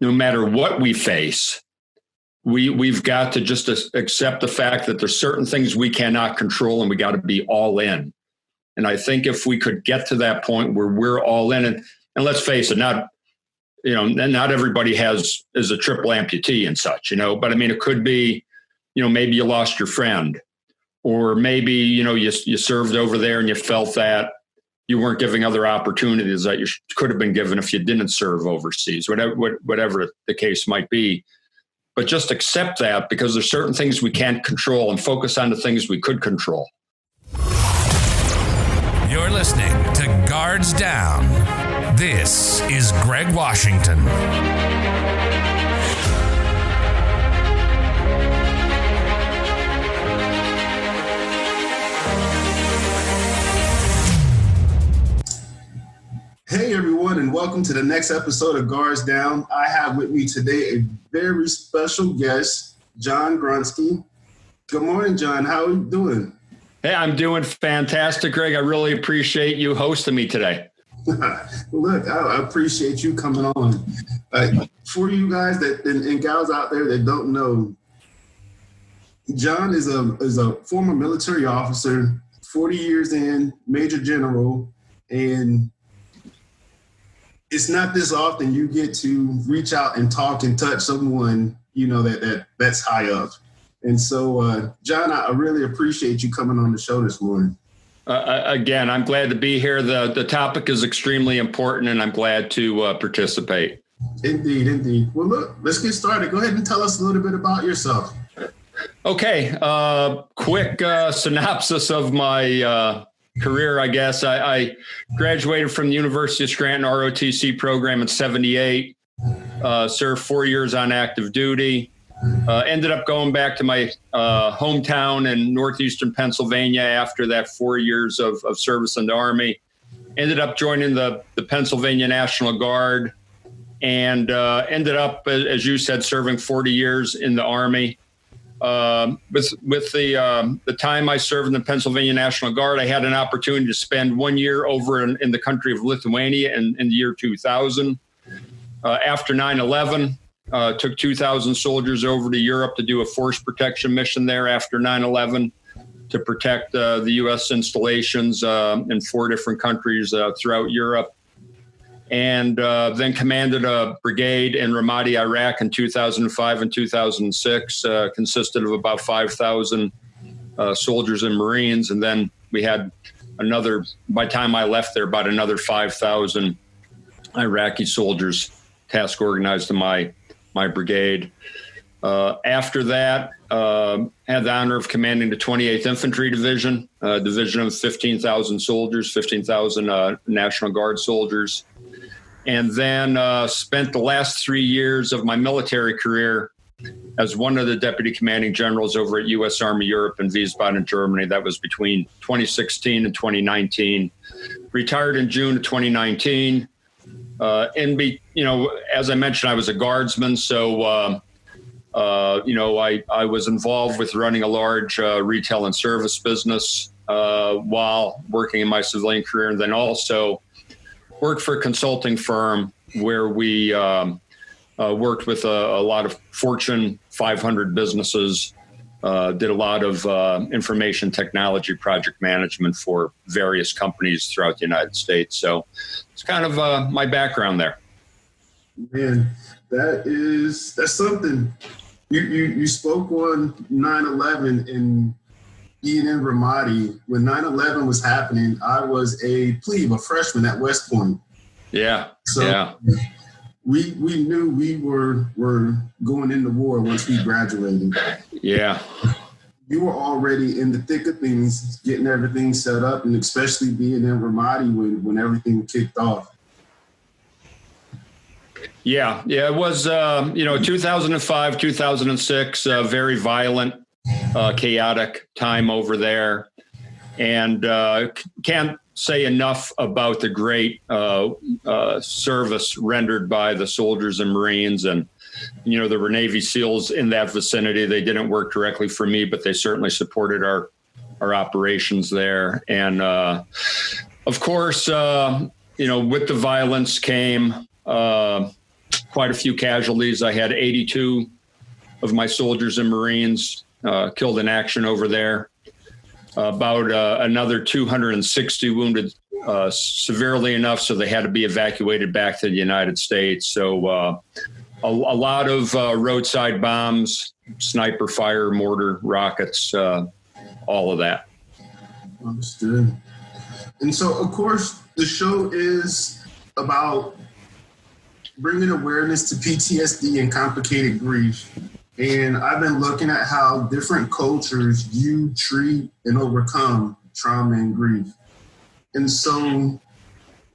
no matter what we face, we've got to just accept the fact that there's certain things we cannot control, and we got to be all in. And I think if we could get to that point where we're all in, and let's face it, not everybody is a triple amputee and such, but I mean, it could be, maybe you lost your friend, or maybe, you served over there and you felt that you weren't giving other opportunities that you could have been given if you didn't serve overseas, whatever the case might be. But just accept that, because there's certain things we can't control, and focus on the things we could control. You're listening to Guards Down. This is Greg Washington. Hey everyone, and welcome to the next episode of Guards Down. I have with me today a very special guest, John Grunsky. Good morning, John. How are you doing? Hey, I'm doing fantastic, Greg. I really appreciate you hosting me today. Look, I appreciate you coming on. For you guys and gals out there that don't know, John is a former military officer, 40 years in, Major General, and it's not this often you get to reach out and talk and touch someone, that's high up. And so, John, I really appreciate you coming on the show this morning. Again, I'm glad to be here. The topic is extremely important, and I'm glad to participate. Indeed. Well, look, let's get started. Go ahead and tell us a little bit about yourself. Okay. Quick synopsis of my career, I guess. I graduated from the University of Scranton ROTC program in 1978, served 4 years on active duty. Ended up going back to my hometown in northeastern Pennsylvania after that 4 years of service in the Army. Ended up joining the Pennsylvania National Guard, and ended up, as you said, serving 40 years in the Army. With the time I served in the Pennsylvania National Guard, I had an opportunity to spend 1 year over in the country of Lithuania in the year 2000. After 9/11, took 2,000 soldiers over to Europe to do a force protection mission there after 9/11 to protect the U.S. installations in 4 different countries throughout Europe. And then commanded a brigade in Ramadi, Iraq in 2005 and 2006, consisted of about 5,000 soldiers and Marines. And then we had by the time I left there, about another 5,000 Iraqi soldiers task organized in my brigade. After that, had the honor of commanding the 28th Infantry Division, a division of 15,000 soldiers, 15,000 National Guard soldiers. And then spent the last 3 years of my military career as one of the deputy commanding generals over at U.S. Army Europe in Wiesbaden, Germany. That was between 2016 and 2019. Retired in June of 2019. As I mentioned, I was a guardsman, so I was involved with running a large retail and service business while working in my civilian career, and then also worked for a consulting firm where we worked with a lot of Fortune 500 businesses, did a lot of information technology project management for various companies throughout the United States. So it's kind of my background there. Man, that's something. You spoke on 9/11 and being in Ramadi. When 9/11 was happening, I was a freshman at West Point. Yeah. So yeah. We knew we were going into war once we graduated. Yeah. You were already in the thick of things, getting everything set up, and especially being in Ramadi when everything kicked off. Yeah. It was, 2005, 2006, very violent, chaotic time over there. And can't say enough about the great service rendered by the soldiers and Marines. And, there were Navy SEALs in that vicinity. They didn't work directly for me, but they certainly supported our operations there. And, of course, with the violence came quite a few casualties. I had 82 of my soldiers and Marines killed in action over there. About another 260 wounded severely enough so they had to be evacuated back to the United States. So a lot of roadside bombs, sniper fire, mortar, rockets, all of that. Understood. And so, of course, the show is about bringing awareness to PTSD and complicated grief. And I've been looking at how different cultures view, treat, and overcome trauma and grief. And so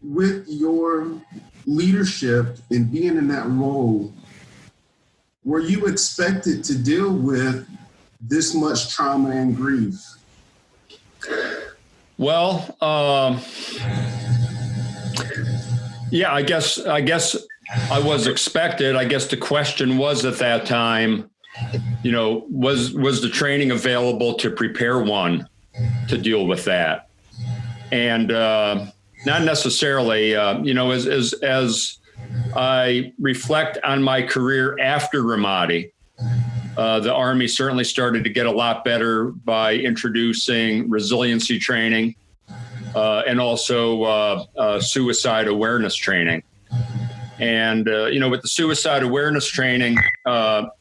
with your leadership and being in that role, were you expected to deal with this much trauma and grief? Well, yeah, I guess I was expected. I guess the question was at that time, was the training available to prepare one to deal with that? And not necessarily, as I reflect on my career after Ramadi, the Army certainly started to get a lot better by introducing resiliency training and also suicide awareness training. And, with the suicide awareness training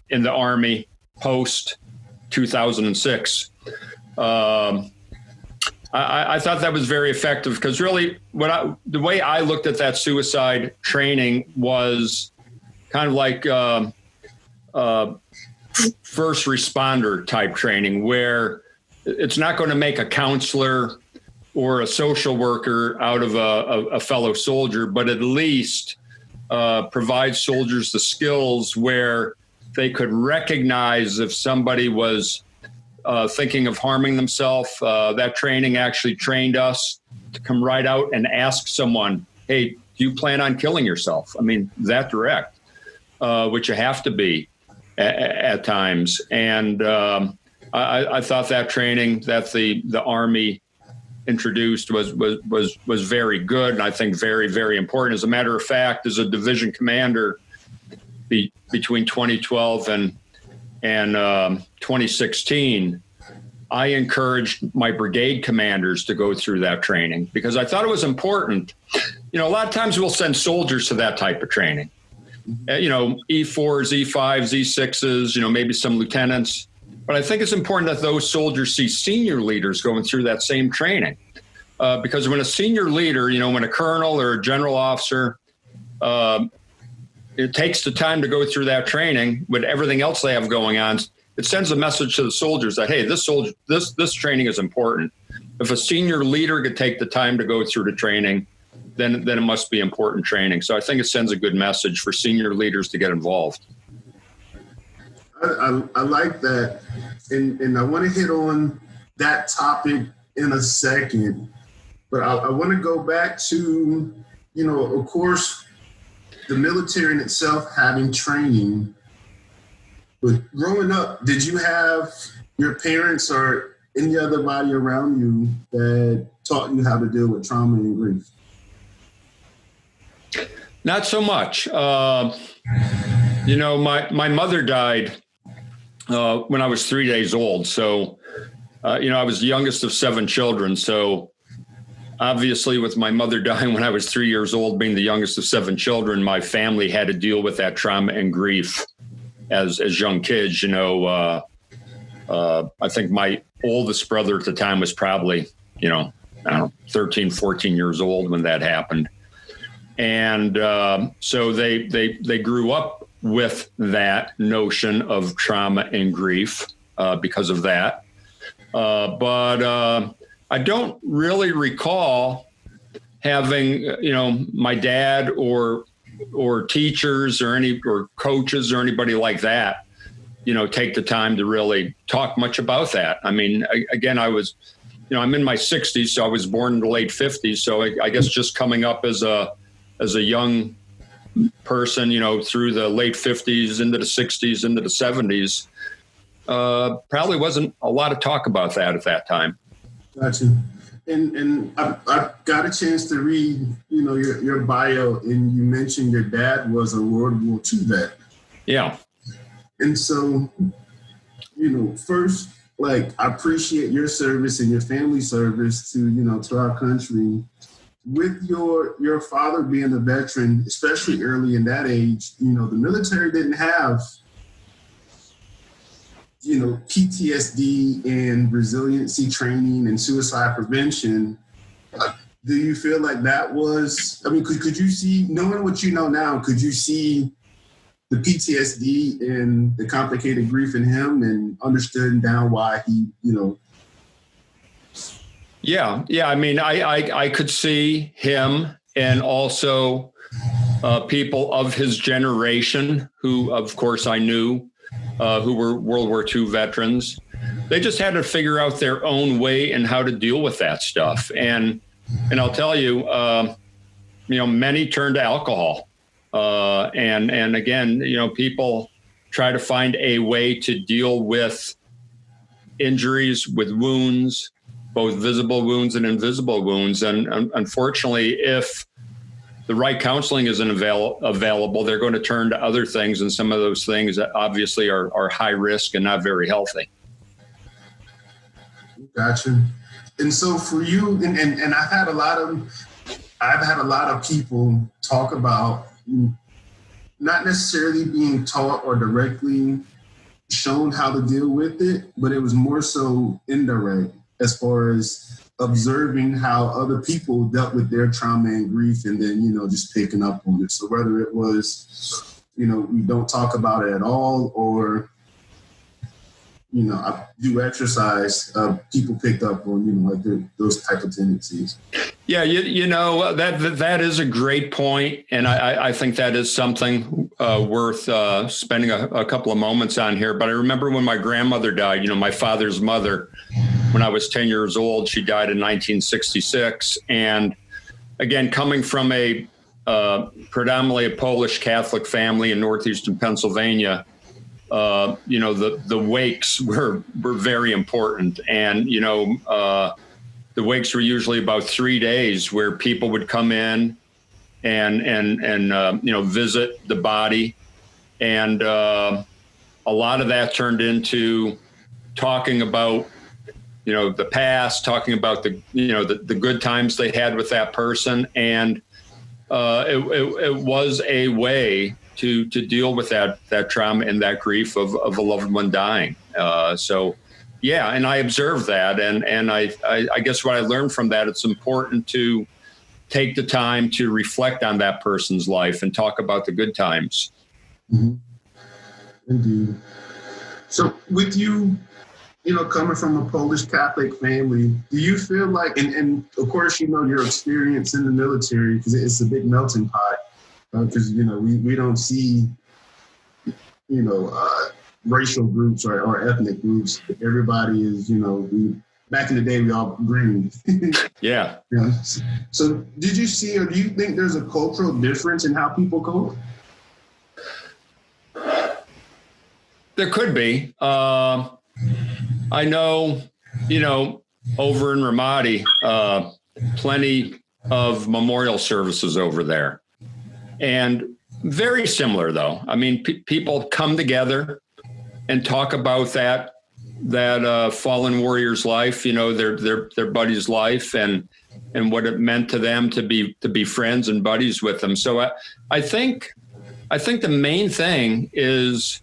in the Army post 2006, I thought that was very effective because really the way I looked at that suicide training was kind of like first responder type training, where it's not going to make a counselor or a social worker out of a fellow soldier, but at least provide soldiers the skills where they could recognize if somebody was thinking of harming themselves. That training actually trained us to come right out and ask someone, hey, do you plan on killing yourself? I mean, that direct, which you have to be at times. And I thought that training that the Army introduced was very good, and I think very, very important. As a matter of fact, as a division commander between 2012 and 2016, I encouraged my brigade commanders to go through that training because I thought it was important. A lot of times we'll send soldiers to that type of training, E4s, E5s, E6s, maybe some lieutenants. But I think it's important that those soldiers see senior leaders going through that same training. Because when a senior leader, when a colonel or a general officer, it takes the time to go through that training with everything else they have going on, it sends a message to the soldiers that, hey, this training is important. If a senior leader could take the time to go through the training, then it must be important training. So I think it sends a good message for senior leaders to get involved. I like that. And I want to hit on that topic in a second. But I want to go back to, of course, the military in itself having training. But growing up, did you have your parents or any other body around you that taught you how to deal with trauma and grief? Not so much. My mother died when I was 3 days old. So, I was the youngest of 7 children. So obviously with my mother dying when I was 3 years old, being the youngest of 7 children, my family had to deal with that trauma and grief as young kids. I think my oldest brother at the time was probably, 13, 14 years old when that happened. And so they grew up with that notion of trauma and grief because of that. But I don't really recall having, my dad or teachers or coaches or anybody like that, take the time to really talk much about that. I mean, again, I was, I'm in my 60s, so I was born in the late 50s. So I guess just coming up as a young person, through the late 50s into the 60s, into the 70s, probably wasn't a lot of talk about that at that time. Gotcha. And I got a chance to read, your bio, and you mentioned your dad was a World War II vet. Yeah. And so, first, like, I appreciate your service and your family service to our country. With your father being a veteran, especially early in that age, the military didn't have, PTSD and resiliency training and suicide prevention. Do you feel like that was, could you see, knowing what you know now, could you see the PTSD and the complicated grief in him and understood down why he, Yeah. I mean, I could see him, and also people of his generation who, of course, I knew who were World War II veterans. They just had to figure out their own way and how to deal with that stuff. And I'll tell you, many turned to alcohol. And again, people try to find a way to deal with injuries, with wounds, both visible wounds and invisible wounds. And unfortunately, if the right counseling isn't available, they're going to turn to other things. And some of those things that obviously are high risk and not very healthy. Gotcha. And so for you, and I've had a lot of people talk about not necessarily being taught or directly shown how to deal with it, but it was more so indirect as far as observing how other people dealt with their trauma and grief, and then, just picking up on it. So whether it was, we don't talk about it at all, or, I do exercise, people picked up on, like those type of tendencies. Yeah, that is a great point. And I think that is something worth spending a couple of moments on here. But I remember when my grandmother died, my father's mother, when I was 10 years old, she died in 1966. And again, coming from a predominantly a Polish Catholic family in northeastern Pennsylvania, the wakes were very important. And, the wakes were usually about 3 days where people would come in and visit the body. And a lot of that turned into talking about, the past, talking about the good times they had with that person. And it was a way to deal with that trauma and that grief of a loved one dying. Yeah, and I observed that, and I guess what I learned from that, it's important to take the time to reflect on that person's life and talk about the good times. Mm-hmm. Indeed. So with you, coming from a Polish Catholic family, do you feel like, and of course, your experience in the military, because it's a big melting pot, because, we don't see, racial groups or ethnic groups. Everybody is, back in the day, we all agreed. Yeah. So did you see, or do you think there's a cultural difference in how people cope? There could be. I know, over in Ramadi, plenty of memorial services over there. And very similar, though. I mean, people come together and talk about that fallen warrior's life, their buddy's life, and what it meant to them to be friends and buddies with them. So I think the main thing is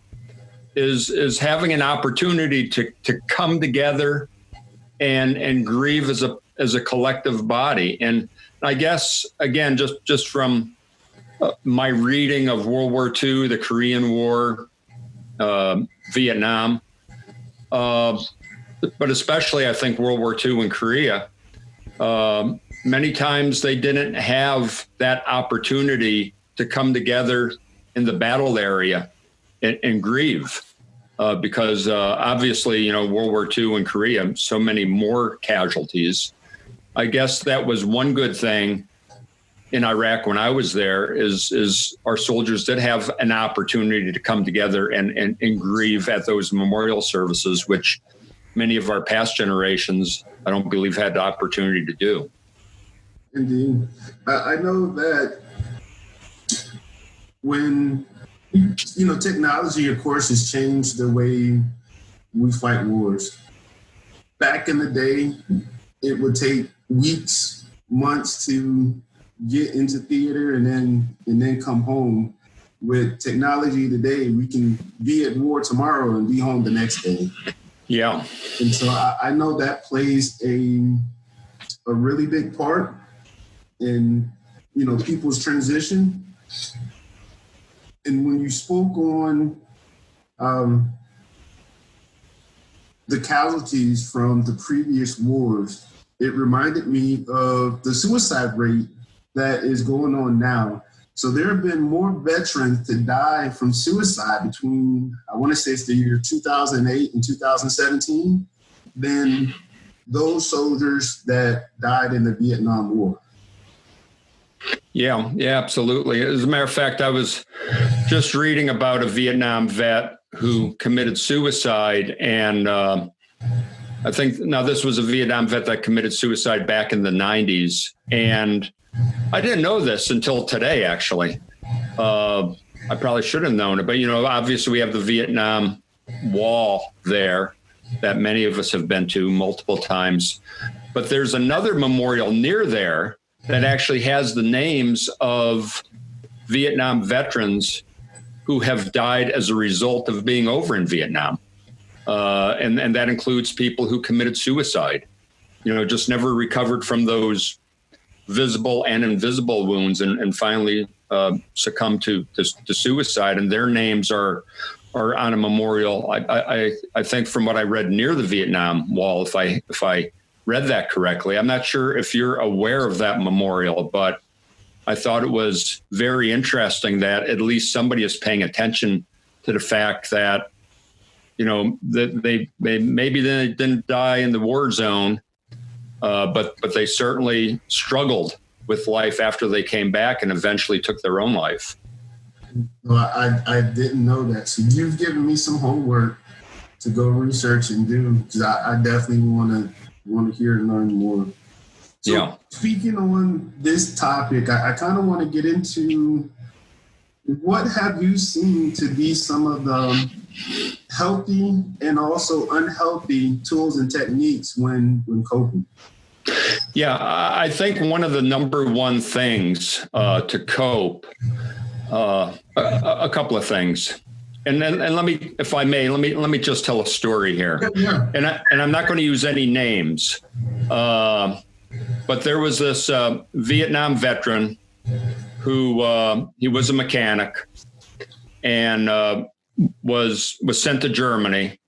having an opportunity to come together and grieve as a collective body. And I guess, again, just from my reading of World War II, the Korean War, Vietnam, but especially I think World War II and Korea, many times they didn't have that opportunity to come together in the battle area and grieve. Because obviously, World War II and Korea, so many more casualties. I guess that was one good thing in Iraq when I was there is our soldiers did have an opportunity to come together and grieve at those memorial services, which many of our past generations I don't believe had the opportunity to do. Indeed. I know that when, technology, of course, has changed the way we fight wars. Back in the day, it would take weeks, months to get into theater and then come home. With technology today, we can be at war tomorrow and be home the next day. Yeah. And so I know that plays a really big part in, people's transition. And when you spoke on the casualties from the previous wars, it reminded me of the suicide rate that is going on now. So there have been more veterans to die from suicide between, I want to say it's the year 2008 and 2017, than those soldiers that died in the Vietnam War. Yeah, absolutely. As a matter of fact, I was just reading about a Vietnam vet who committed suicide. And I think now this was a Vietnam vet that committed suicide back in the 90s. And I didn't know this until today, actually. I probably should have known it. But, obviously we have the Vietnam Wall there that many of us have been to multiple times. But there's another memorial near there that actually has the names of Vietnam veterans who have died as a result of being over in Vietnam. And that includes people who committed suicide, just never recovered from those visible and invisible wounds and finally succumbed to suicide. And their names are on a memorial. I think from what I read near the Vietnam Wall, if I read that correctly. I'm not sure if you're aware of that memorial, but I thought it was very interesting that at least somebody is paying attention to the fact that, that they maybe they didn't die in the war zone, but they certainly struggled with life after they came back and eventually took their own life. Well, I didn't know that. So you've given me some homework to go research and do, because I definitely want to hear and learn more. So yeah. Speaking on this topic, I kind of want to get into what have you seen to be some of the healthy and also unhealthy tools and techniques when coping? Yeah, I think one of the number one things to cope, a couple of things. And let me, if I may, let me just tell a story here. Yeah. And I'm not going to use any names, but there was this Vietnam veteran who he was a mechanic and was sent to Germany.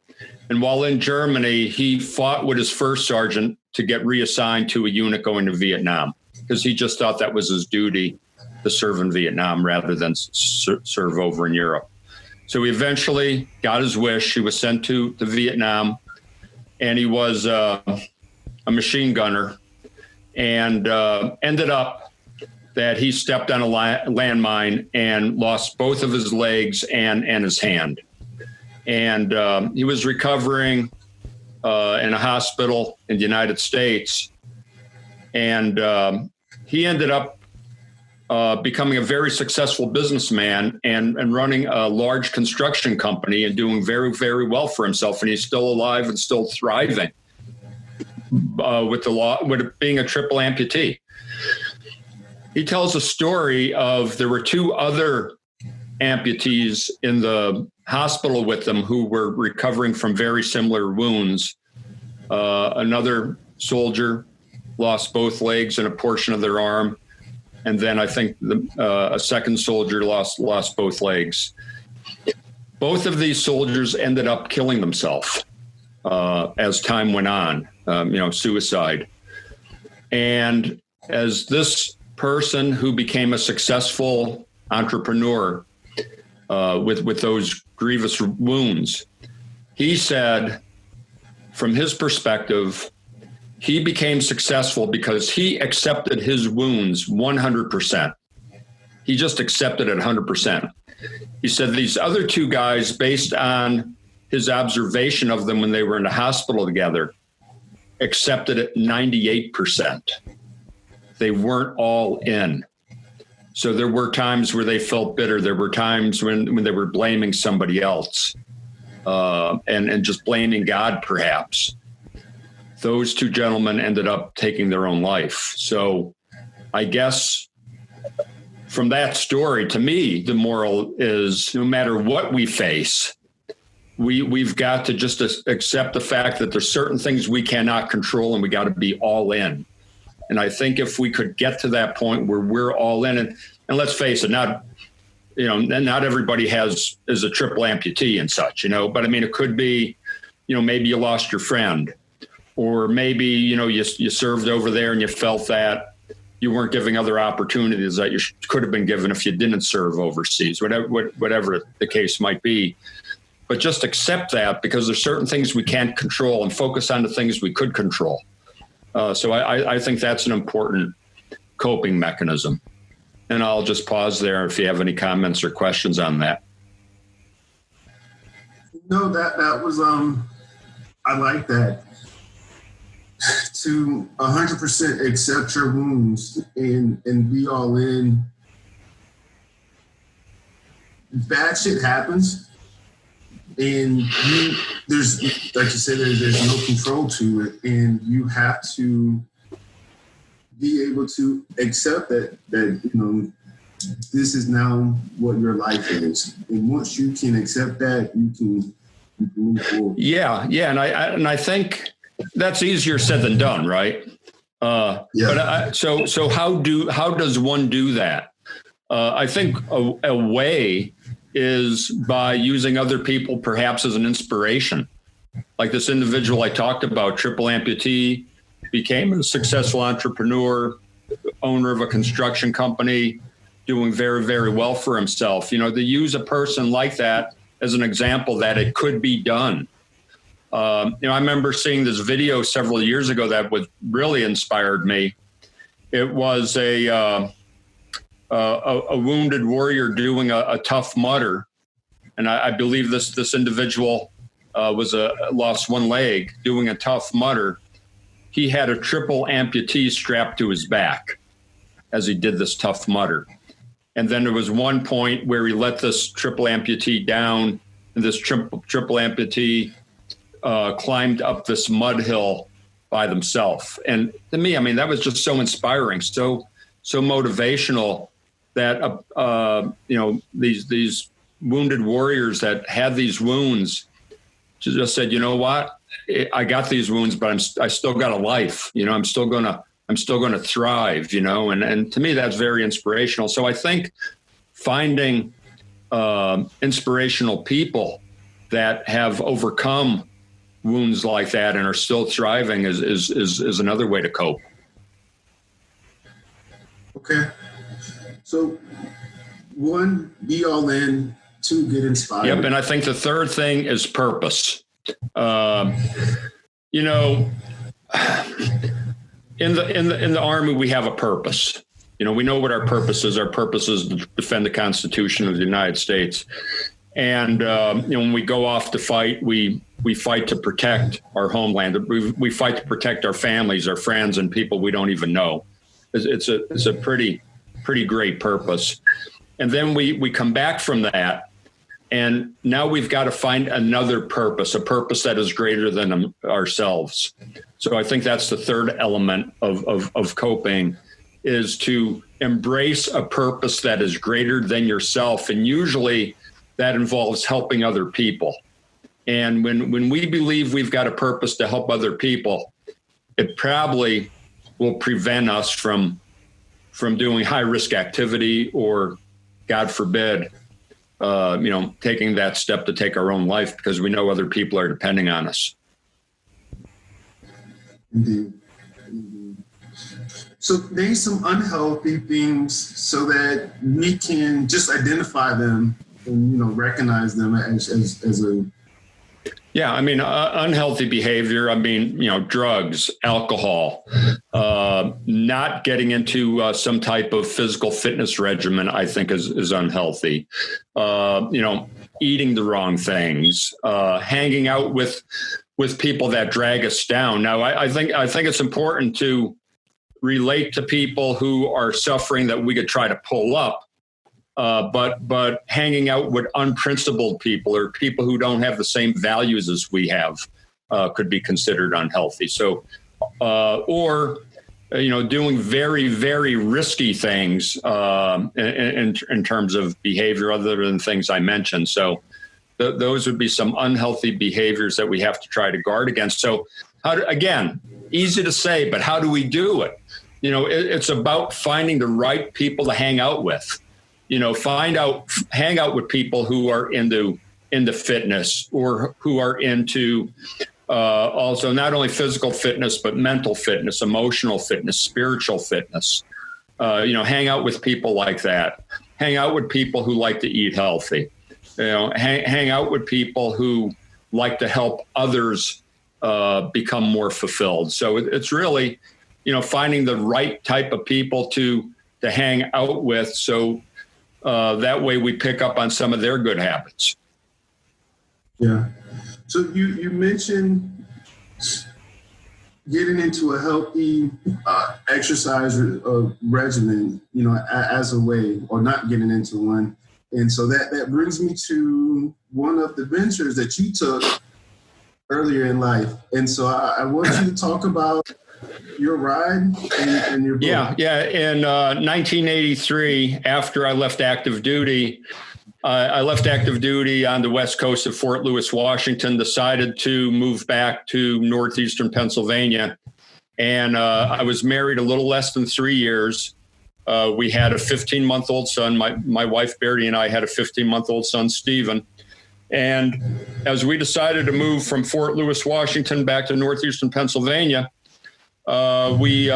And while in Germany, he fought with his first sergeant to get reassigned to a unit going to Vietnam, because he just thought that was his duty to serve in Vietnam rather than serve over in Europe. So he eventually got his wish. He was sent to Vietnam, and he was a machine gunner, and ended up that he stepped on a landmine and lost both of his legs and his hand. And he was recovering in a hospital in the United States. And he ended up becoming a very successful businessman and running a large construction company and doing very, very well for himself. And he's still alive and still thriving with it being a triple amputee. He tells a story of there were two other amputees in the hospital with them who were recovering from very similar wounds. Another soldier lost both legs and a portion of their arm. And then I think a second soldier lost both legs. Both of these soldiers ended up killing themselves as time went on, suicide. And as this person who became a successful entrepreneur with those grievous wounds, he said, from his perspective, he became successful because he accepted his wounds 100%. He just accepted it 100%. He said these other two guys, based on his observation of them when they were in the hospital together, accepted it 98%. They weren't all in. So there were times where they felt bitter. There were times when they were blaming somebody else and just blaming God, perhaps. Those two gentlemen ended up taking their own life. So I guess from that story, to me, the moral is no matter what we face, we've got to just accept the fact that there's certain things we cannot control and we got to be all in. And I think if we could get to that point where we're all in, and let's face it, not everybody is a triple amputee and such, but I mean, it could be, maybe you lost your friend, or maybe, you served over there and you felt that you weren't giving other opportunities that you could have been given if you didn't serve overseas, whatever the case might be. But just accept that, because there's certain things we can't control and focus on the things we could control. So I think that's an important coping mechanism. And I'll just pause there if you have any comments or questions on that. No, that was, I like that. To 100% accept your wounds and be all in. Bad shit happens. And there's, like you said, there's no control to it. And you have to be able to accept that this is now what your life is. And once you can accept that, you can move forward. Yeah. And I think that's easier said than done, right? Yeah. But so how does one do that? I think a way is by using other people perhaps as an inspiration. Like this individual I talked about, triple amputee, became a successful entrepreneur, owner of a construction company, doing very, very well for himself. To use a person like that as an example that it could be done. I remember seeing this video several years ago that really inspired me. It was a wounded warrior doing a Tough Mudder. And I believe this individual lost one leg doing a Tough Mudder. He had a triple amputee strapped to his back as he did this Tough Mudder. And then there was one point where he let this triple amputee down, and this triple amputee climbed up this mud hill by themselves. And to me, I mean, that was just so inspiring, so motivational that, these wounded warriors that had these wounds just said, you know what, I got these wounds, but I still got a life, I'm still going to thrive, and to me, that's very inspirational. So I think finding inspirational people that have overcome wounds like that and are still thriving is another way to cope. Okay. So 1, be all in. 2, get inspired. Yep. And I think the third thing is purpose. In the Army, we have a purpose. We know what our purpose is. Our purpose is to defend the Constitution of the United States. And, when we go off to fight, we fight to protect our homeland. We fight to protect our families, our friends, and people we don't even know. It's a pretty great purpose. And then we come back from that, and now we've got to find another purpose, a purpose that is greater than ourselves. So I think that's the third element of coping, is to embrace a purpose that is greater than yourself. And usually that involves helping other people. And when we believe we've got a purpose to help other people, it probably will prevent us from doing high risk activity, or God forbid, taking that step to take our own life, because we know other people are depending on us. Indeed. So there's some unhealthy things so that we can just identify them and, recognize them as a. Yeah. I mean, unhealthy behavior. I mean, drugs, alcohol, not getting into some type of physical fitness regimen, I think is unhealthy. eating the wrong things, hanging out with people that drag us down. Now, I think it's important to relate to people who are suffering that we could try to pull up. But hanging out with unprincipled people or people who don't have the same values as we have could be considered unhealthy. So, or doing very, very risky things in terms of behavior other than things I mentioned. So, those would be some unhealthy behaviors that we have to try to guard against. So, again, easy to say, but how do we do it? It's about finding the right people to hang out with. Hang out with people who are into fitness or who are into also not only physical fitness, but mental fitness, emotional fitness, spiritual fitness. Hang out with people like that. Hang out with people who like to eat healthy. Hang out with people who like to help others become more fulfilled. So it's really, finding the right type of people to hang out with. So that way we pick up on some of their good habits. Yeah. So you mentioned getting into a healthy exercise regimen, as a way, or not getting into one. And so that brings me to one of the ventures that you took earlier in life. And so I want you to talk about your ride and your book. Yeah. In 1983, after I left active duty, I left active duty on the west coast of Fort Lewis, Washington, decided to move back to northeastern Pennsylvania. And I was married a little less than 3 years. We had a 15-month-old son. My wife, Bertie, and I had a 15-month-old son, Stephen. And as we decided to move from Fort Lewis, Washington, back to northeastern Pennsylvania, we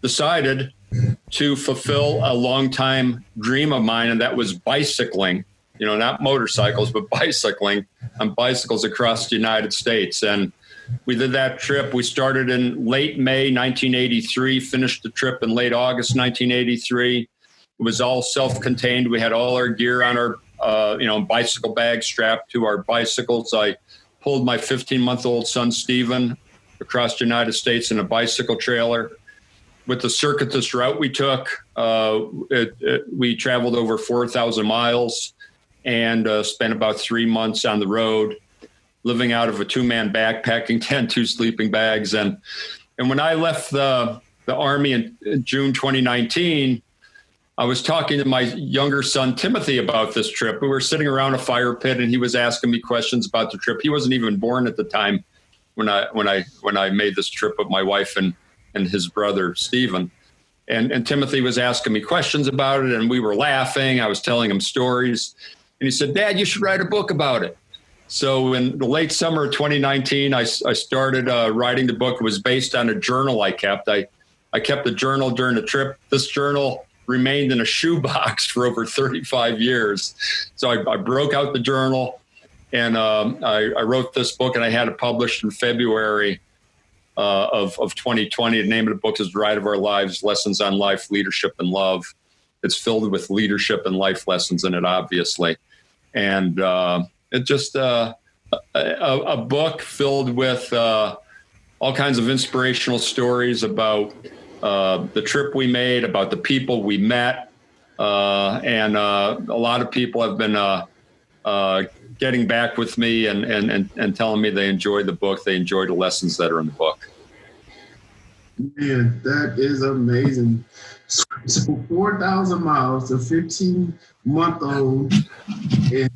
decided to fulfill a longtime dream of mine, and that was bicycling, not motorcycles, but bicycling on bicycles across the United States. And we did that trip. We started in late May 1983, finished the trip in late August 1983. It was all self-contained. We had all our gear on our, bicycle bag strapped to our bicycles. I pulled my 15-month-old son, Stephen, across the United States in a bicycle trailer. With the circuitous route we took, we traveled over 4,000 miles and spent about 3 months on the road, living out of a two-man backpacking tent, 2 sleeping bags. And when I left the Army in June 2019, I was talking to my younger son, Timothy, about this trip. We were sitting around a fire pit, and he was asking me questions about the trip. He wasn't even born at the time when I made this trip with my wife and his brother, Stephen. And Timothy was asking me questions about it, and we were laughing. I was telling him stories. And he said, "Dad, you should write a book about it." So in the late summer of 2019, I started writing the book. It was based on a journal I kept. I kept a journal during the trip. This journal remained in a shoebox for over 35 years. So I broke out the journal, and I wrote this book, and I had it published in February of 2020. The name of the book is The Ride of Our Lives, Lessons on Life, Leadership, and Love. It's filled with leadership and life lessons in it, obviously. And it's just a book filled with all kinds of inspirational stories about the trip we made, about the people we met. And a lot of people have been getting back with me and telling me they enjoyed the book. They enjoyed the lessons that are in the book. Man, that is amazing. So 4,000 miles, a 15-month-old, and you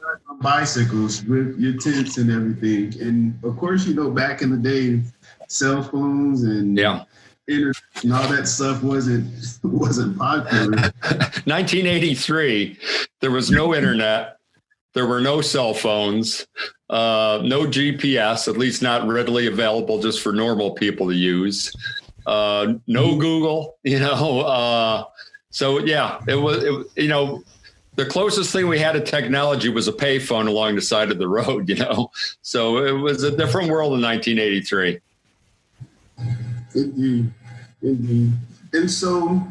ride on bicycles with your tents and everything. And of course, back in the day, cell phones and internet and all that stuff wasn't popular. 1983, there was no internet. There were no cell phones, no GPS, at least not readily available just for normal people to use. No Google, So yeah, it was, the closest thing we had to technology was a payphone along the side of the road, So it was a different world in 1983. Indeed. And so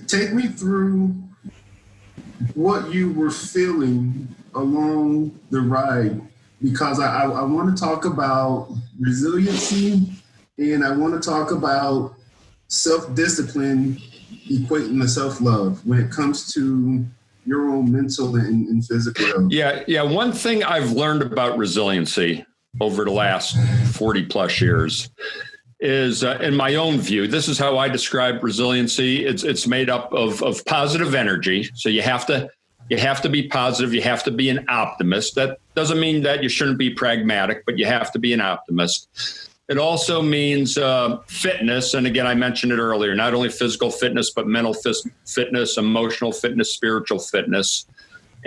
take me through what you were feeling along the ride, because I want to talk about resiliency, and I want to talk about self-discipline equating to self-love when it comes to your own mental and physical health. Yeah. One thing I've learned about resiliency over the last 40 plus years is, in my own view, this is how I describe resiliency. It's made up of positive energy. So you have to be positive. You have to be an optimist. That doesn't mean that you shouldn't be pragmatic, but you have to be an optimist. It also means fitness. And again, I mentioned it earlier, not only physical fitness, but mental fitness, emotional fitness, spiritual fitness.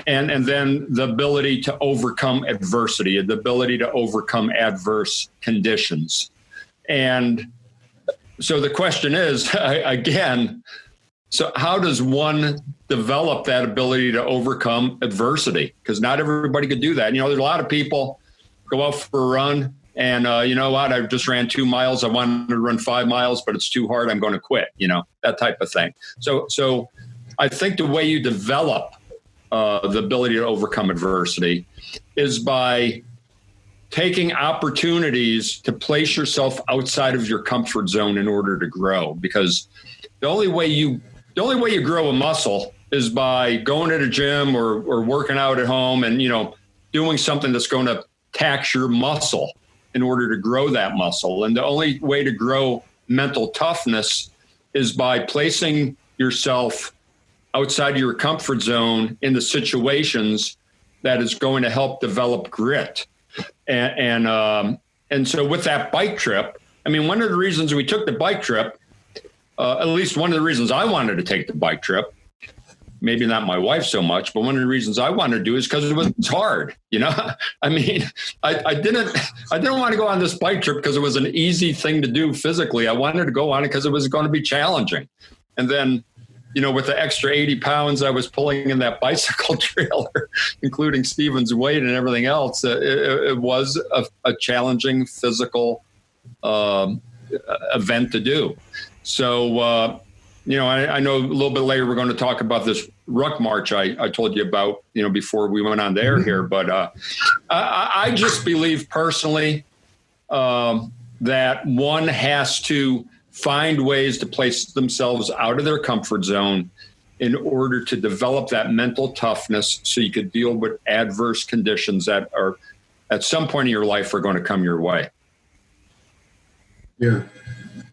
And then the ability to overcome adversity, the ability to overcome adverse conditions. And so the question is, again, so how does one develop that ability to overcome adversity? Because not everybody could do that. There's a lot of people go out for a run and, you know what, I just ran 2 miles. I wanted to run 5 miles, but it's too hard. I'm going to quit, that type of thing. So I think the way you develop the ability to overcome adversity is by taking opportunities to place yourself outside of your comfort zone in order to grow. Because the only way you grow a muscle is by going to the gym or working out at home and, doing something that's going to tax your muscle in order to grow that muscle. And the only way to grow mental toughness is by placing yourself outside your comfort zone in the situations that is going to help develop grit. And so with that bike trip, one of the reasons we took the bike trip, at least one of the reasons I wanted to take the bike trip, maybe not my wife so much, but one of the reasons I wanted to do is because it was hard. I didn't want to go on this bike trip because it was an easy thing to do physically. I wanted to go on it because it was going to be challenging. And then, with the extra 80 pounds I was pulling in that bicycle trailer, including Steven's weight and everything else, it was a challenging physical event to do. So, I know a little bit later we're going to talk about this ruck march I told you about, before we went on the air here. But I just believe personally that one has to find ways to place themselves out of their comfort zone in order to develop that mental toughness so you could deal with adverse conditions that are at some point in your life are going to come your way. Yeah.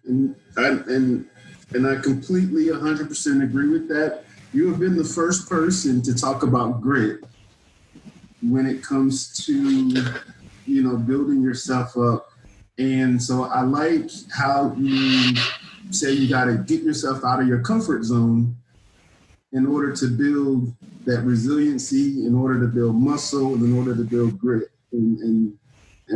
And I completely 100% agree with that. You have been the first person to talk about grit when it comes to, building yourself up. And so I like how you say you got to get yourself out of your comfort zone in order to build that resiliency, in order to build muscle, and in order to build grit. And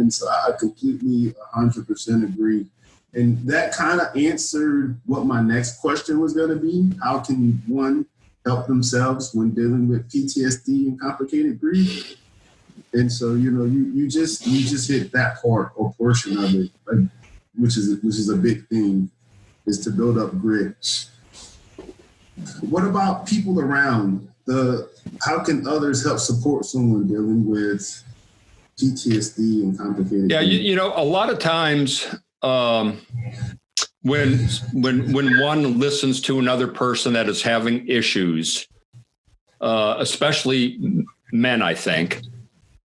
so I completely 100% agree. And that kind of answered what my next question was going to be. How can one help themselves when dealing with PTSD and complicated grief? And so, you just hit that part or portion of it, which is a big thing, is to build up grit. What about people around? How can others help support someone dealing with PTSD and complicated grief? Yeah, a lot of times when one listens to another person that is having issues, especially men, I think,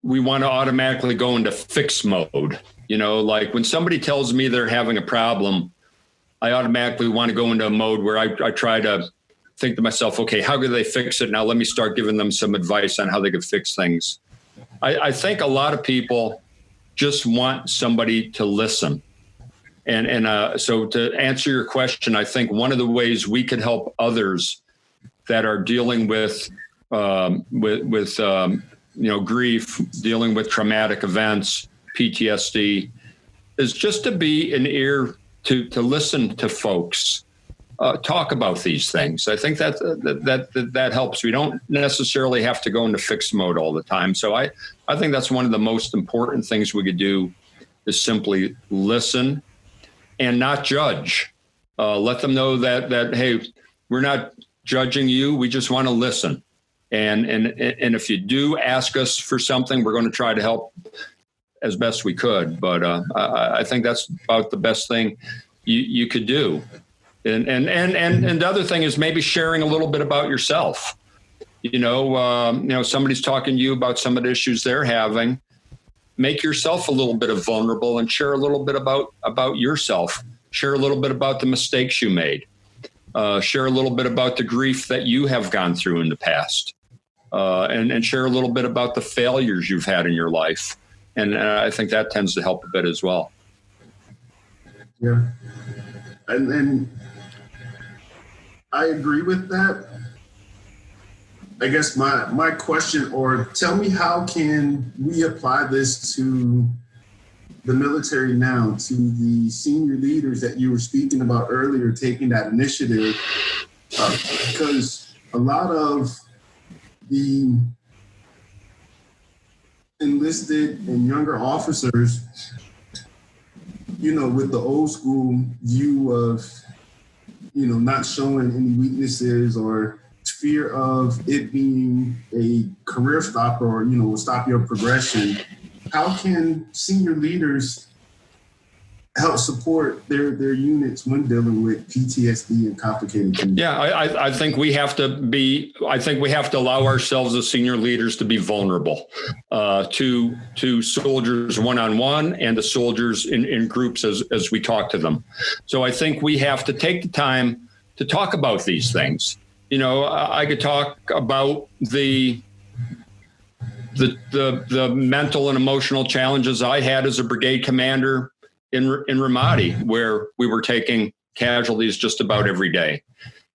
we want to automatically go into fix mode. Like when somebody tells me they're having a problem, I automatically want to go into a mode where I try to think to myself, okay, how could they fix it? Now let me start giving them some advice on how they could fix things. I think a lot of people just want somebody to listen. And so to answer your question, I think one of the ways we could help others that are dealing with grief, dealing with traumatic events, PTSD, is just to be an ear to listen to folks talk about these things. I think that helps. We don't necessarily have to go into fixed mode all the time. So I think that's one of the most important things we could do is simply listen and not judge. Let them know that hey, we're not judging you. We just want to listen. And if you do ask us for something, we're going to try to help as best we could. But I think that's about the best thing you could do. And the other thing is maybe sharing a little bit about yourself. Somebody's talking to you about some of the issues they're having. Make yourself a little bit of vulnerable and share a little bit about yourself. Share a little bit about the mistakes you made. Share a little bit about the grief that you have gone through in the past. And share a little bit about the failures you've had in your life. And I think that tends to help a bit as well. Yeah. And I agree with that. I guess my question, or tell me, how can we apply this to the military now, to the senior leaders that you were speaking about earlier, taking that initiative? Because a lot of the enlisted and younger officers, with the old school view of, not showing any weaknesses or fear of it being a career stopper or, will stop your progression. How can senior leaders help support their units when dealing with PTSD and complicated things? Yeah, I think we have to allow ourselves as senior leaders to be vulnerable to soldiers one-on-one and the soldiers in groups as we talk to them. So I think we have to take the time to talk about these things. I could talk about the mental and emotional challenges I had as a brigade commander in Ramadi, where we were taking casualties just about every day,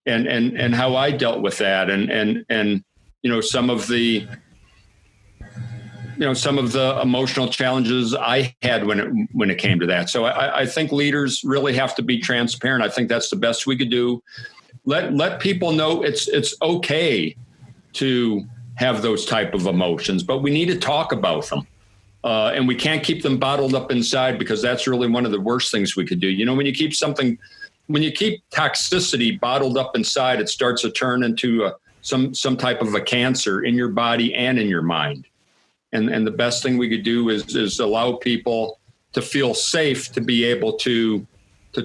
and how I dealt with that, and some of the emotional challenges I had when it came to that. So I think leaders really have to be transparent. I think that's the best we could do. Let people know it's okay to have those type of emotions, but we need to talk about them. And we can't keep them bottled up inside, because that's really one of the worst things we could do. When you keep toxicity bottled up inside, it starts to turn into some type of a cancer in your body and in your mind. And the best thing we could do is allow people to feel safe to be able to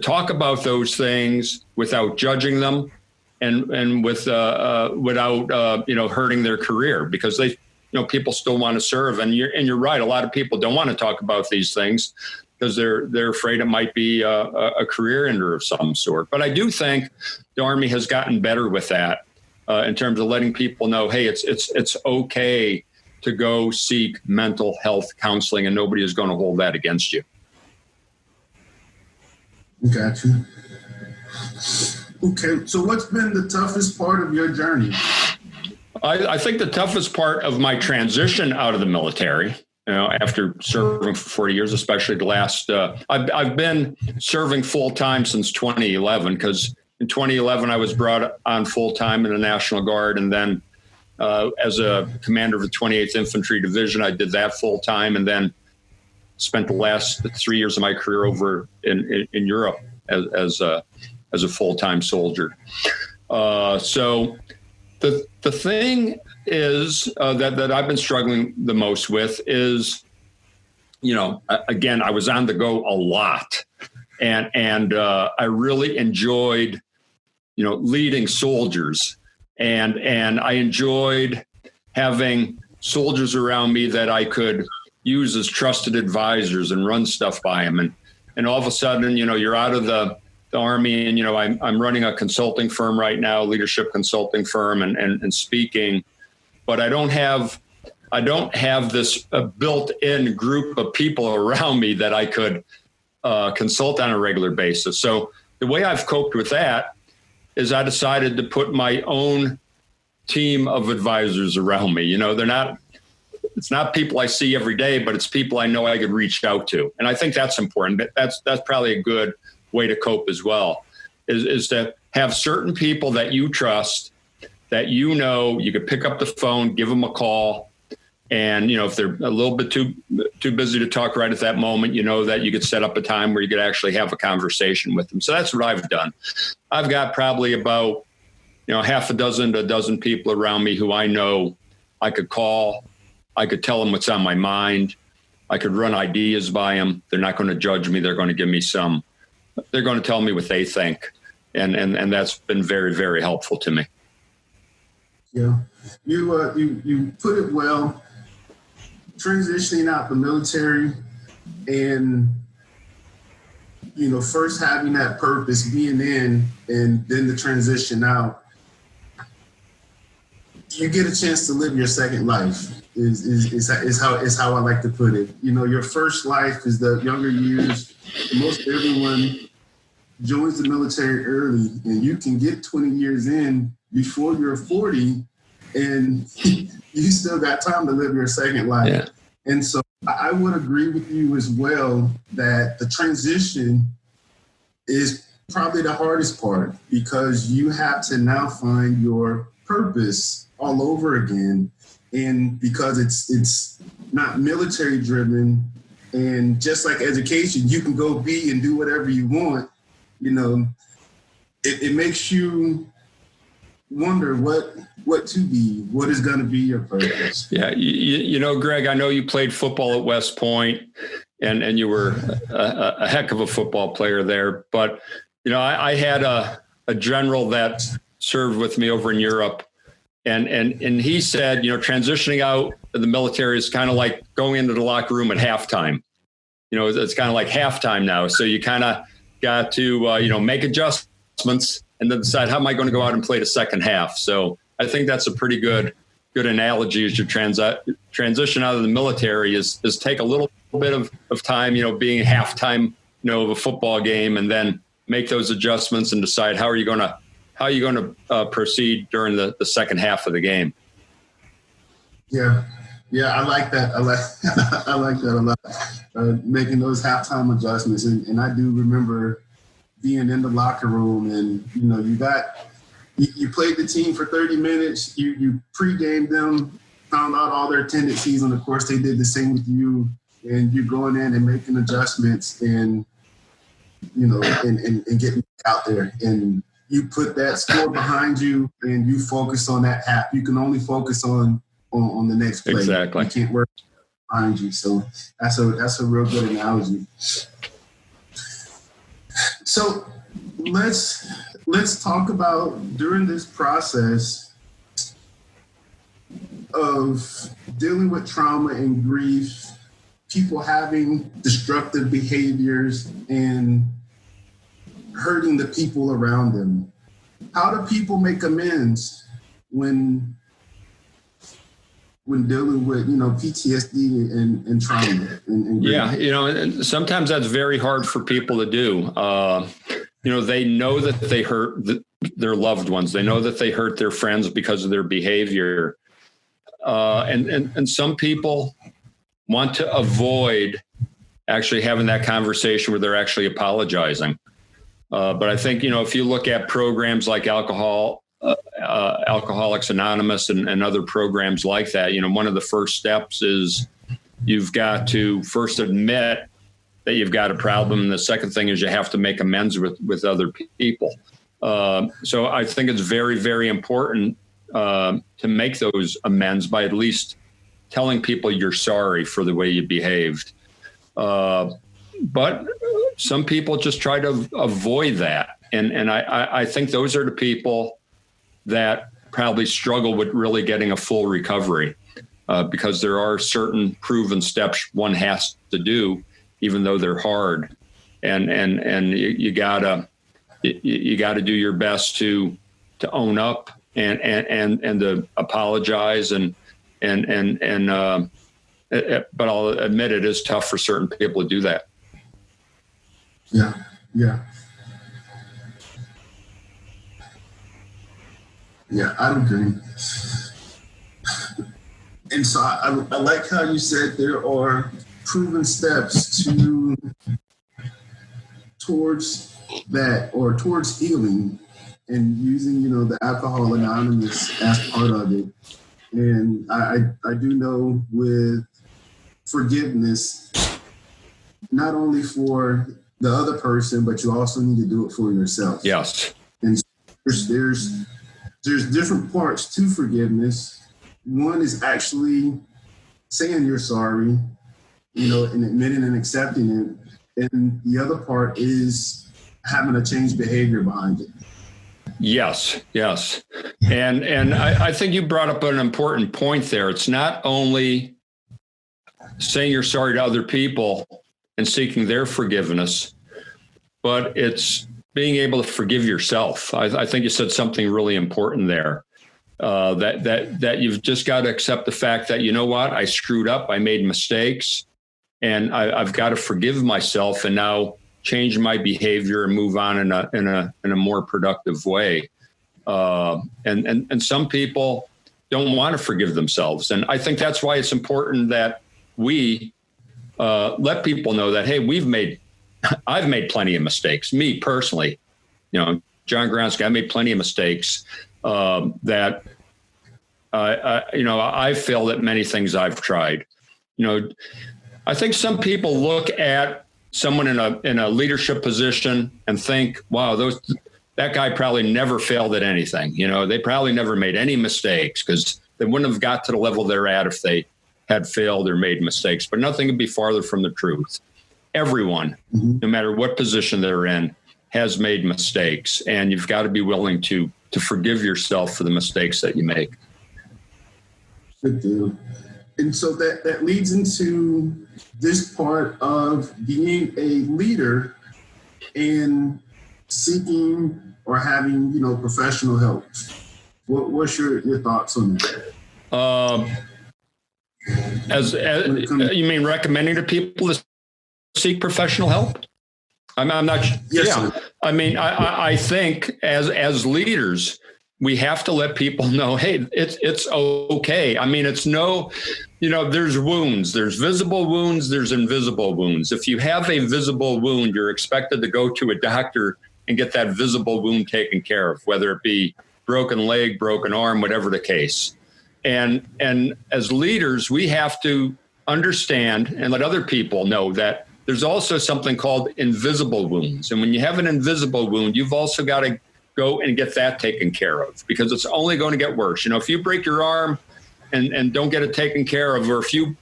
talk about those things without judging them and without hurting their career, because people still want to serve, and you're right. A lot of people don't want to talk about these things because they're afraid it might be a career ender of some sort. But I do think the Army has gotten better with that in terms of letting people know, hey, it's okay to go seek mental health counseling, and nobody is going to hold that against you. Gotcha. Okay, so what's been the toughest part of your journey? I think the toughest part of my transition out of the military, after serving for 40 years, especially the last, I've been serving full time since 2011, because in 2011, I was brought on full time in the National Guard. And then as a commander of the 28th Infantry Division, I did that full time, and then spent the last 3 years of my career over in Europe as a full-time soldier. So the thing is that I've been struggling the most with is, again, I was on the go a lot, and I really enjoyed, leading soldiers, and I enjoyed having soldiers around me that I could use as trusted advisors and run stuff by them. And all of a sudden, you're out of the Army, and, I'm running a consulting firm right now, leadership consulting firm, and speaking, but I don't have this built-in group of people around me that I could consult on a regular basis. So the way I've coped with that is I decided to put my own team of advisors around me. It's not people I see every day, but it's people I know I could reach out to. And I think that's important. That's probably a good way to cope as well, is to have certain people that you trust, that you could pick up the phone, give them a call. And, if they're a little bit too busy to talk right at that moment, that you could set up a time where you could actually have a conversation with them. So that's what I've done. I've got probably about half a dozen to a dozen people around me who I know I could call. I could tell them what's on my mind. I could run ideas by them. They're not going to judge me. They're going to give me they're going to tell me what they think. And that's been very, very helpful to me. Yeah. You put it well, transitioning out the military and, first having that purpose, being in, and then the transition out. You get a chance to live your second life is how I like to put it. Your first life is the younger years. Most everyone joins the military early, and you can get 20 years in before you're 40, and you still got time to live your second life. Yeah. And so I would agree with you as well that the transition is probably the hardest part, because you have to now find your purpose all over again. And because it's not military driven, and just like education, you can go be and do whatever you want, it makes you wonder what to be, what is going to be your purpose. Yeah. Greg, I know you played football at West Point, and you were a heck of a football player there. But, I had a general that served with me over in Europe. And he said, transitioning out of the military is kind of like going into the locker room at halftime. It's kind of like halftime now. So you kind of got to, make adjustments and then decide, how am I going to go out and play the second half? So I think that's a pretty good analogy as you transition out of the military is take a little bit of time, being halftime, of a football game, and then make those adjustments and decide how are you going to proceed during the second half of the game. Yeah, I like that. I like that a lot. Making those halftime adjustments, and I do remember being in the locker room, and you played the team for 30 minutes. You pre-gamed them, found out all their tendencies, and of course they did the same with you. And you're going in and making adjustments, and and getting out there, and you put that score behind you, and you focus on that half. You can only focus on the next play. Exactly. You can't work behind you. So that's a real good analogy. So let's talk about, during this process of dealing with trauma and grief, people having destructive behaviors and hurting the people around them. How do people make amends when dealing with, PTSD and trauma? And yeah, and sometimes that's very hard for people to do. They know that they hurt their loved ones. They know that they hurt their friends because of their behavior. And some people want to avoid actually having that conversation where they're actually apologizing. But I think, if you look at programs like Alcoholics Anonymous and other programs like that, one of the first steps is you've got to first admit that you've got a problem. And the second thing is you have to make amends with other people. So I think it's very, very important to make those amends by at least telling people you're sorry for the way you behaved. But some people just try to avoid that. And I think those are the people that probably struggle with really getting a full recovery, because there are certain proven steps one has to do, even though they're hard. And you gotta do your best to own up and to apologize but I'll admit it is tough for certain people to do that. Yeah, I agree. And so I like how you said there are proven steps towards that, or towards healing, and using, the Alcohol Anonymous as part of it. And I do know with forgiveness, not only for the other person, but you also need to do it for yourself. Yes. And there's there's different parts to forgiveness. One is actually saying you're sorry, and admitting and accepting it. And the other part is having a changed behavior behind it. Yes. And I think you brought up an important point there. It's not only saying you're sorry to other people and seeking their forgiveness, but it's being able to forgive yourself. I think you said something really important there. That you've just got to accept the fact that, you know what, I screwed up, I made mistakes, and I've got to forgive myself and now change my behavior and move on in a more productive way. And some people don't want to forgive themselves. And I think that's why it's important that we let people know that, hey, I've made plenty of mistakes. Me personally, John Gronsky, I made plenty of mistakes that I failed at many things I've tried. I think some people look at someone in a leadership position and think, wow, that guy probably never failed at anything. They probably never made any mistakes because they wouldn't have got to the level they're at if they had failed or made mistakes. But nothing could be farther from the truth. Everyone, no matter what position they're in, has made mistakes, and you've got to be willing to forgive yourself for the mistakes that you make. Good deal. And so that leads into this part of being a leader and seeking or having, professional help. What's your thoughts on that? As you mean recommending to people to seek professional help? I'm not. Yes, yeah. Sir. I mean, I think as leaders, we have to let people know, hey, it's okay. I mean, it's there's wounds, there's visible wounds, there's invisible wounds. If you have a visible wound, you're expected to go to a doctor and get that visible wound taken care of, whether it be broken leg, broken arm, whatever the case. And as leaders, we have to understand and let other people know that there's also something called invisible wounds. And when you have an invisible wound, you've also got to go and get that taken care of, because it's only going to get worse. If you break your arm and don't get it taken care of, or if you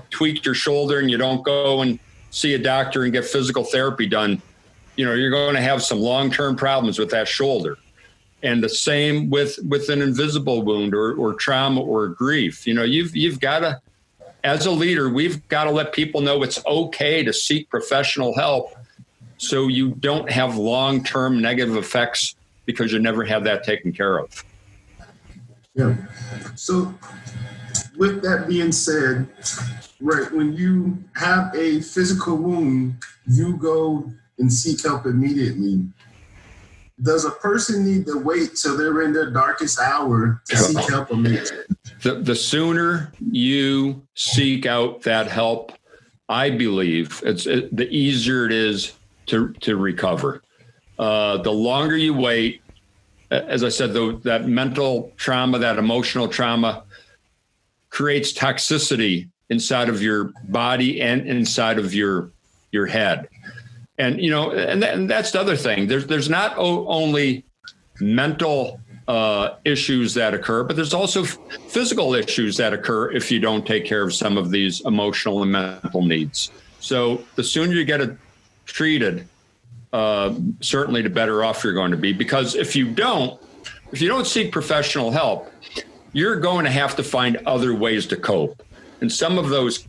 tweak your shoulder and you don't go and see a doctor and get physical therapy done, you're going to have some long-term problems with that shoulder. And the same with an invisible wound or trauma or grief. You've got to, as a leader, we've got to let people know it's okay to seek professional help, so you don't have long-term negative effects because you never have that taken care of. Yeah. So with that being said, right, when you have a physical wound, you go and seek help immediately. Does a person need to wait till they're in their darkest hour to seek help immediately? The sooner you seek out that help, I believe the easier it is to recover. The longer you wait, as I said, that mental trauma, that emotional trauma creates toxicity inside of your body and inside of your head. And, and that's the other thing. There's not only mental issues that occur, but there's also physical issues that occur if you don't take care of some of these emotional and mental needs. So the sooner you get it treated, certainly the better off you're going to be. Because if you don't seek professional help, you're going to have to find other ways to cope. And some of those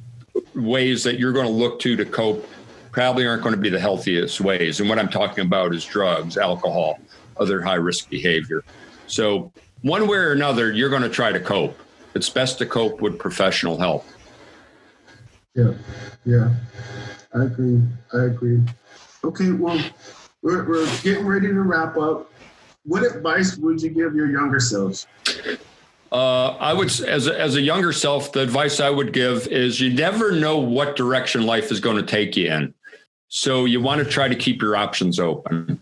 ways that you're going to look to cope probably aren't going to be the healthiest ways. And what I'm talking about is drugs, alcohol, other high-risk behavior. So one way or another, you're going to try to cope. It's best to cope with professional help. Yeah, I agree. Okay, well, we're getting ready to wrap up. What advice would you give your younger selves? I would, as a younger self, the advice I would give is you never know what direction life is going to take you in. So you want to try to keep your options open.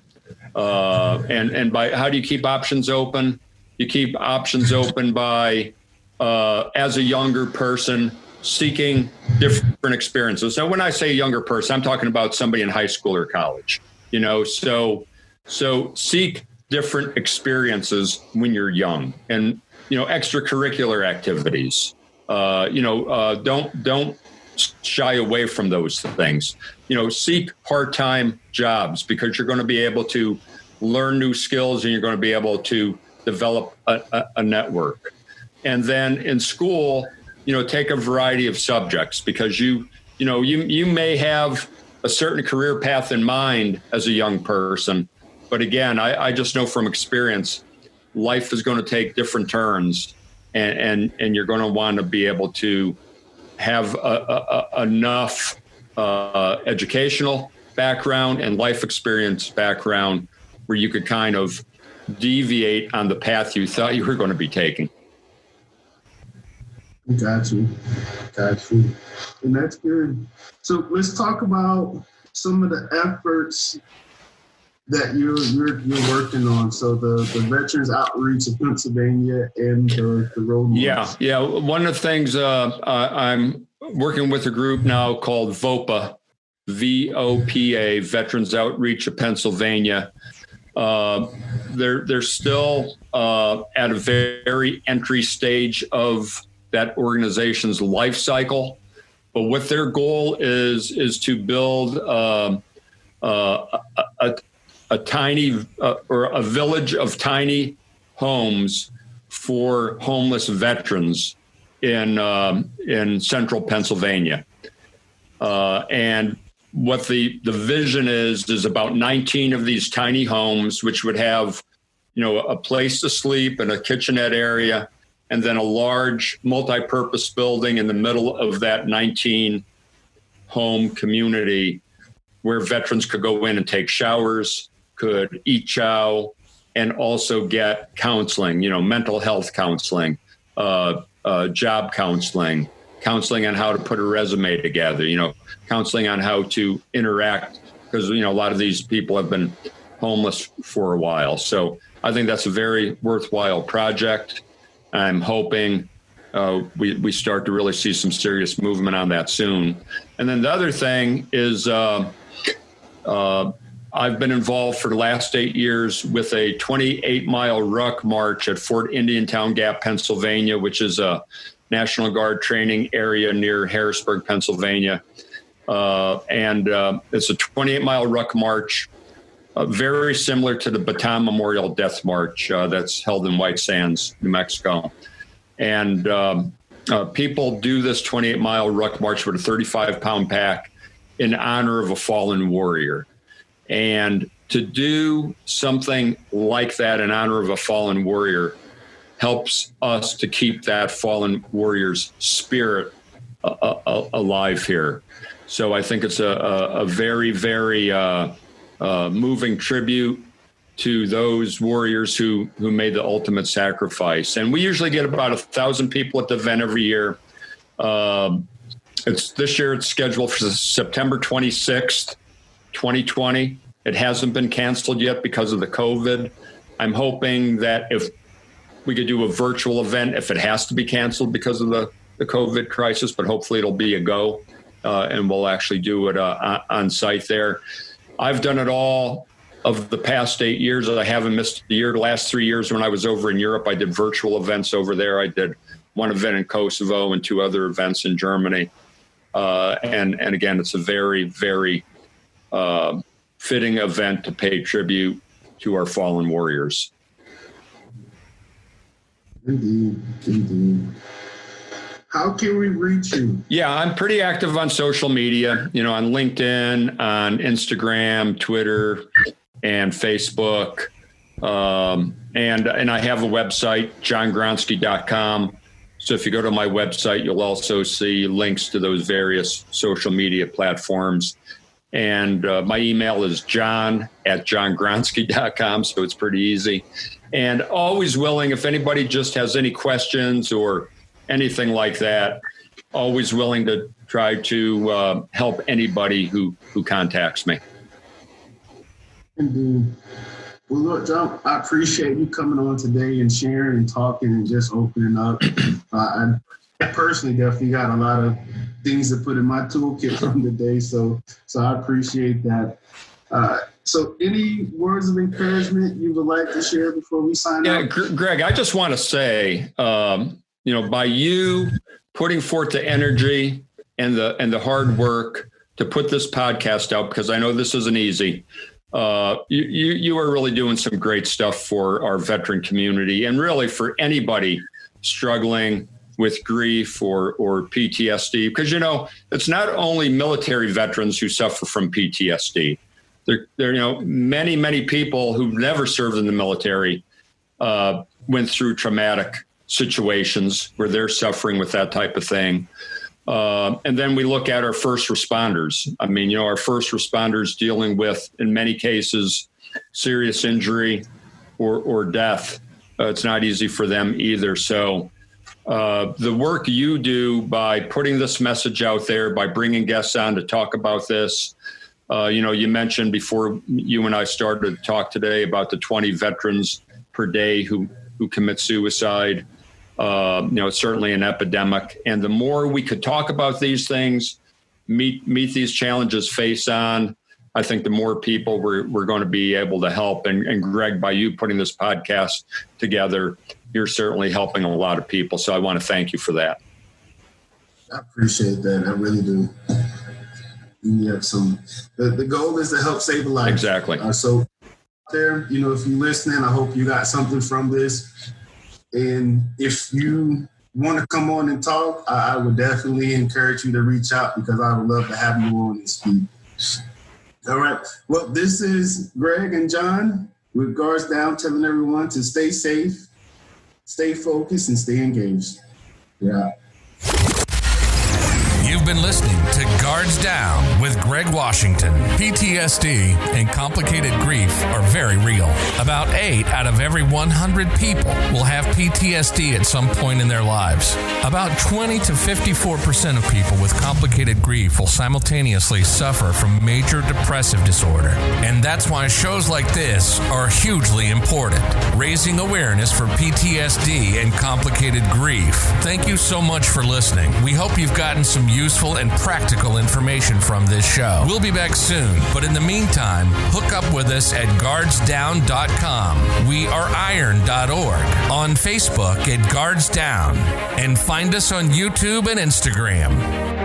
And by how do you keep options open? You keep options open by, as a younger person, seeking different experiences. So when I say younger person, I'm talking about somebody in high school or college, so seek different experiences when you're young, and extracurricular activities. Don't shy away from those things. Seek part-time jobs, because you're going to be able to learn new skills and you're going to be able to develop a network. And then in school, take a variety of subjects, because you may have a certain career path in mind as a young person. But again, I just know from experience, life is going to take different turns, and you're going to want to be able to have enough educational background and life experience background where you could kind of deviate on the path you thought you were going to be taking. Got you. And that's good. So let's talk about some of the efforts that you're working on. So the Veterans Outreach of Pennsylvania and the Road March. Yeah. One of the things I'm working with a group now called VOPA, VOPA, Veterans Outreach of Pennsylvania. They're still at a very entry stage of that organization's life cycle, but what their goal is to build a tiny or a village of tiny homes for homeless veterans in central Pennsylvania. And what the vision is about 19 of these tiny homes, which would have, a place to sleep and a kitchenette area, and then a large multi-purpose building in the middle of that 19 home community where veterans could go in and take showers, could eat chow, and also get counseling, mental health counseling, job counseling on how to put a resume together, counseling on how to interact, because, a lot of these people have been homeless for a while. So I think that's a very worthwhile project. I'm hoping we start to really see some serious movement on that soon. And then the other thing is I've been involved for the last 8 years with a 28-mile ruck march at Fort Indiantown Gap, Pennsylvania, which is a National Guard training area near Harrisburg, Pennsylvania. And it's a 28-mile ruck march, very similar to the Bataan Memorial Death March that's held in White Sands, New Mexico. And people do this 28-mile ruck march with a 35-pound pack in honor of a fallen warrior. And to do something like that in honor of a fallen warrior helps us to keep that fallen warrior's spirit alive here. So I think it's a very, very moving tribute to those warriors who made the ultimate sacrifice. And we usually get about 1,000 people at the event every year. This year it's scheduled for September 26th, 2020. It hasn't been canceled yet because of the COVID. I'm hoping that if we could do a virtual event, if it has to be canceled because of the COVID crisis, but hopefully it'll be a go, and we'll actually do it on site there. I've done it all of the past 8 years. I haven't missed a year. The last 3 years when I was over in Europe, I did virtual events over there. I did one event in Kosovo and 2 other events in Germany. And again, it's a very, very fitting event to pay tribute to our fallen warriors. Indeed. How can we reach you? Yeah, I'm pretty active on social media, on LinkedIn, on Instagram, Twitter, and Facebook. And I have a website, johngronsky.com. So if you go to my website, you'll also see links to those various social media platforms. And my email is john@johngronsky.com. So it's pretty easy. And always willing, if anybody just has any questions or anything like that, always willing to try to help anybody who contacts me. Indeed. Well, look, John, I appreciate you coming on today and sharing and talking and just opening up. I personally definitely got a lot of things to put in my toolkit from today, so I appreciate that. So any words of encouragement you would like to share before we sign out? Greg, I just want to say, by you putting forth the energy and the hard work to put this podcast out, because I know this isn't easy. You are really doing some great stuff for our veteran community and really for anybody struggling with grief or PTSD, because, it's not only military veterans who suffer from PTSD. There, many, many people who've never served in the military went through traumatic situations where they're suffering with that type of thing. And then we look at our first responders. I mean, our first responders dealing with, in many cases, serious injury or death. It's not easy for them either. So the work you do by putting this message out there, by bringing guests on to talk about this, you mentioned before you and I started to talk today about the 20 veterans per day who commit suicide. It's certainly an epidemic. And the more we could talk about these things, meet these challenges face on, I think the more people we're going to be able to help. And Greg, by you putting this podcast together, you're certainly helping a lot of people. So I want to thank you for that. I appreciate that. I really do. You have the goal is to help save a life. Exactly. So out there, if you're listening, I hope you got something from this. And if you want to come on and talk, I would definitely encourage you to reach out, because I would love to have you on and speak. All right. Well, this is Greg and John with Guards Down, telling everyone to stay safe, stay focused, and stay engaged. Yeah. You've been listening to Guards Down with Greg Washington. PTSD and complicated grief are very real. About 8 out of every 100 people will have PTSD at some point in their lives. About 20 to 54% of people with complicated grief will simultaneously suffer from major depressive disorder. And that's why shows like this are hugely important, raising awareness for PTSD and complicated grief. Thank you so much for listening. We hope you've gotten some useful and practical information from this show. We'll be back soon, but in the meantime, hook up with us at guardsdown.com, weareiron.org, on Facebook at Guards Down, and find us on YouTube and Instagram.